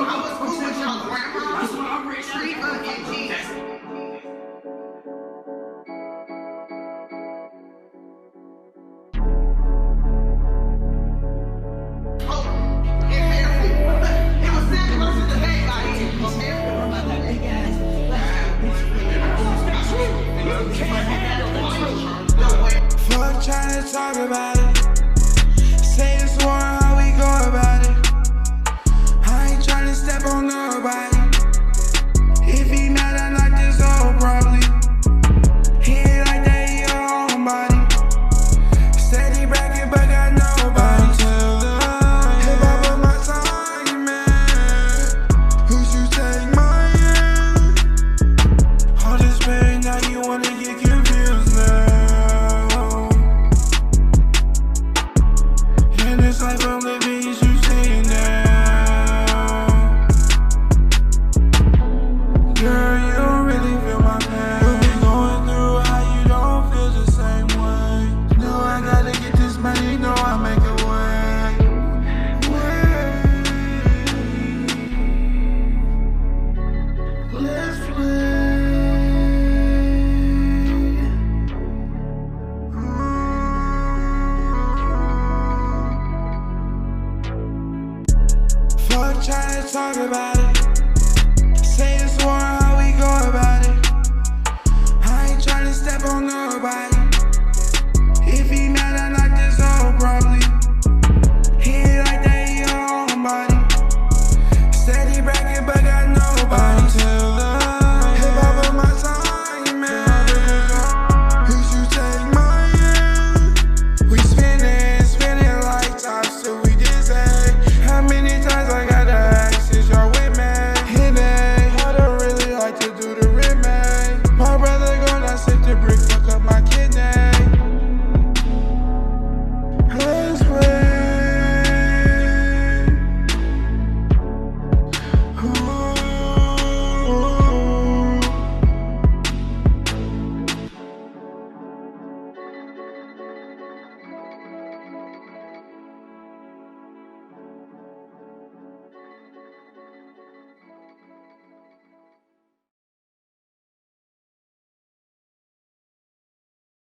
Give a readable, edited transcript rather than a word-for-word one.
I was cool with your grandma. That's what I'm rich. Street and G. Fuck tryna talk about it. Say it's war, how we go about it. I ain't tryna step on nobody. If he mad, I like this old probably. He ain't like that, he a homebody. Steady bracket, but got nobody. Until the hip hop of my time, man. Who you take my hand? All this pain, now you wanna get confused now. It's like I'm living, you saying now. Girl, you don't really feel my pain. What we going through, how you don't feel the same way. Know I gotta get this money, know I make it way. Let's play. Fuck tryna talk about it.